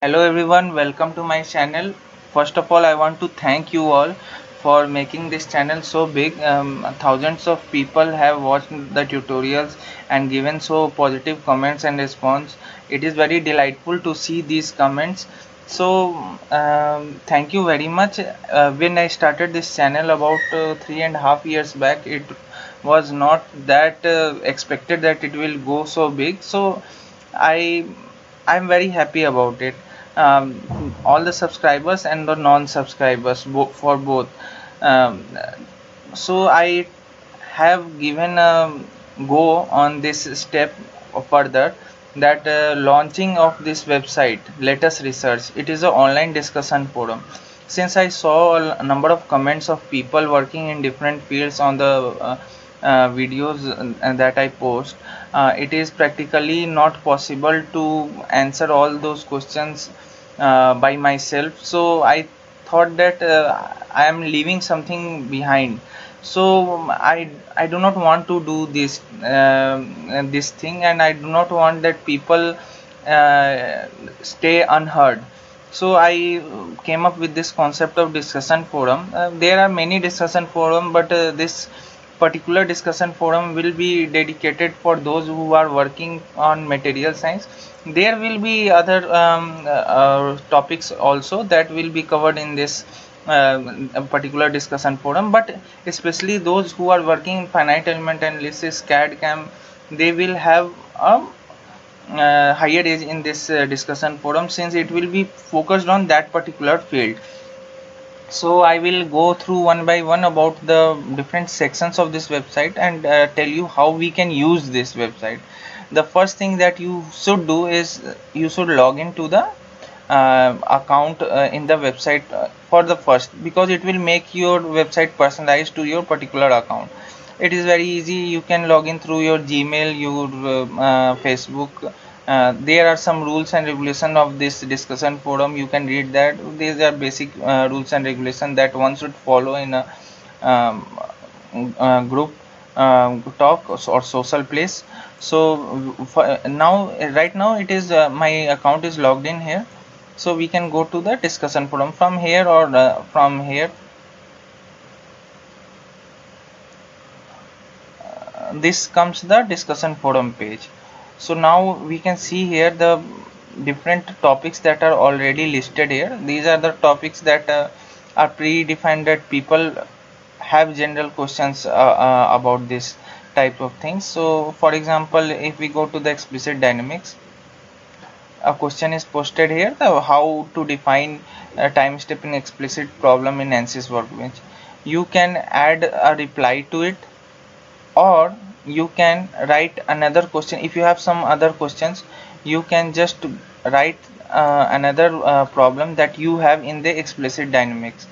Hello everyone, welcome to my channel. First of all, I want to thank you all for making this channel so big. Thousands of people have watched the tutorials and given so positive comments and response. It is very delightful to see these comments. Thank you very much. When I started this channel about 3.5 years back, it was not that expected that it will go so big. I I'm very happy about it. All the subscribers and the non-subscribers for both. Um, so I have given a go on this step further that launching of this website. Let us research. It is an online discussion forum. Since I saw a number of comments of people working in different fields on the videos that I post, it is practically not possible to answer all those questions by myself. So I thought that I am leaving something behind. So I do not want to do this thing, and I do not want that people stay unheard. So I came up with this concept of discussion forum. There are many discussion forum, but this particular discussion forum will be dedicated for those who are working on material science. There will be other topics also that will be covered in this particular discussion forum, but especially those who are working in finite element analysis, CAD CAM, they will have a higher age in this discussion forum, since it will be focused on that particular field. So I will go through one by one about the different sections of this website and tell you how we can use this website. The first thing that you should do is you should log into the account in the website for the first, because it will make your website personalized to your particular account. It is very easy. You can log in through your Gmail, your Facebook. There are some rules and regulation of this discussion forum. You can read that. These are basic rules and regulation that one should follow in a um, group talk or social place. So now, right now, it is my account is logged in here. So we can go to the discussion forum from here, or from here. This comes the discussion forum page. So now we can see here the different topics that are already listed here. These are the topics that are predefined, that people have general questions about this type of things. So for example, if we go to the explicit dynamics, a question is posted here, how to define a time step in explicit problem in ANSYS workbench. You can add a reply to it, or you can write another question. If you have some other questions, you can just write another problem that you have in the explicit dynamics.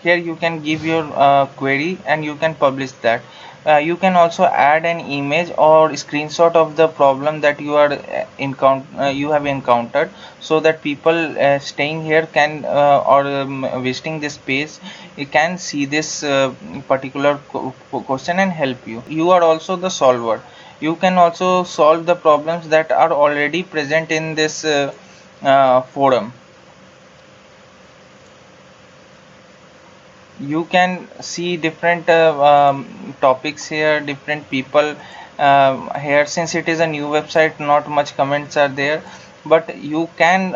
Here you can give your query and you can publish that. You can also add an image or screenshot of the problem that you have encountered, so that people staying here can or visiting this page, you can see this particular question and help you. You are also the solver. You can also solve the problems that are already present in this forum. You can see different topics here, different people here. Since it is a new website, not much comments are there, but you can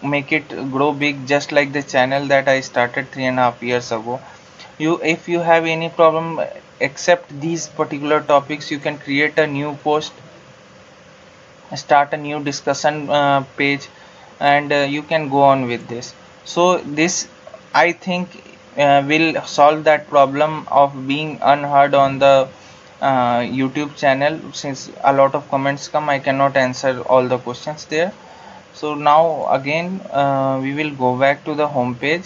make it grow big, just like the channel that I started 3.5 years ago. If you have any problem except these particular topics, you can create a new post, start a new discussion page, and you can go on with this. So this, I think, will solve that problem of being unheard on the YouTube channel. Since a lot of comments come, I cannot answer all the questions there. So now again, we will go back to the home page.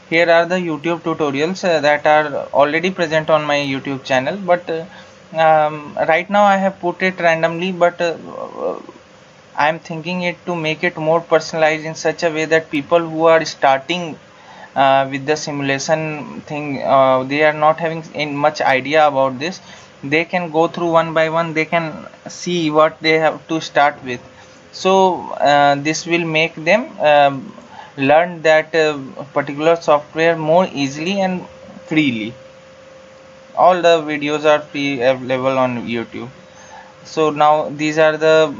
Here are the YouTube tutorials that are already present on my YouTube channel, but right now I have put it randomly, but I am thinking it to make it more personalized in such a way that people who are starting with the simulation thing, they are not having in much idea about this. they can go through one by one, they can see what they have to start with. So this will make them learn that particular software more easily and freely. All the videos are free available on YouTube. So now these are the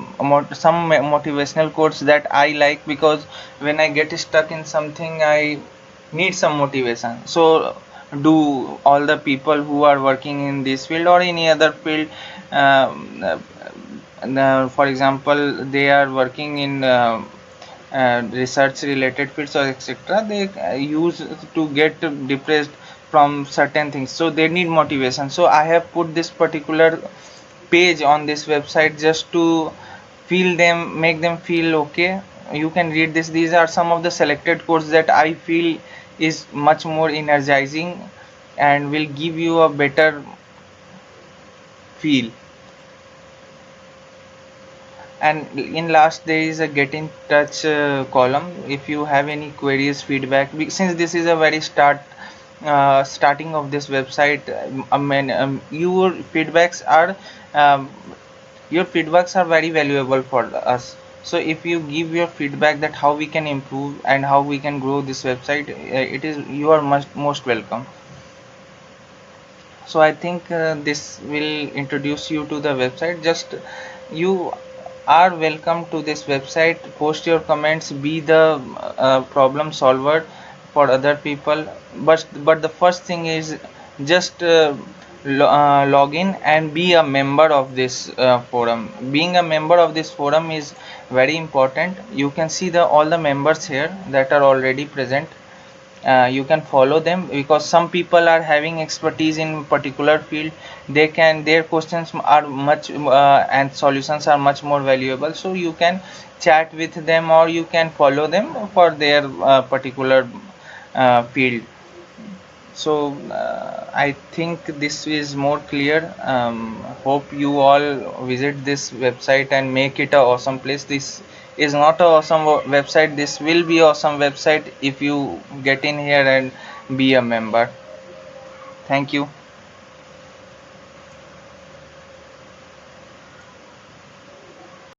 some motivational quotes that I like, because when I get stuck in something, I need some motivation. So do all the people who are working in this field or any other field, for example, they are working in research related fields or etc., they use to get depressed from certain things, so they need motivation. So I have put this particular page on this website just to feel them, make them feel okay. You can read this. These are some of the selected quotes that I feel is much more energizing and will give you a better feel. And in last, there is a get in touch column. If you have any queries, feedback, since this is a very starting of this website, your feedbacks are um, very valuable for us. So if you give your feedback that how we can improve and how we can grow this website, it is, you are most welcome. So I think this will introduce you to the website. Just you are welcome to this website. Post your comments, be the problem solver for other people. But the first thing is just log in and be a member of this forum. Being a member of this forum is very important. You can see the all the members here that are already present. You can follow them, because some people are having expertise in particular field. They can, their questions are much and solutions are much more valuable, so you can chat with them or you can follow them for their particular field. So I think this is more clear. Hope you all visit this website and make it a awesome place. This is not a awesome website, this will be awesome website if you get in here and be a member. Thank you.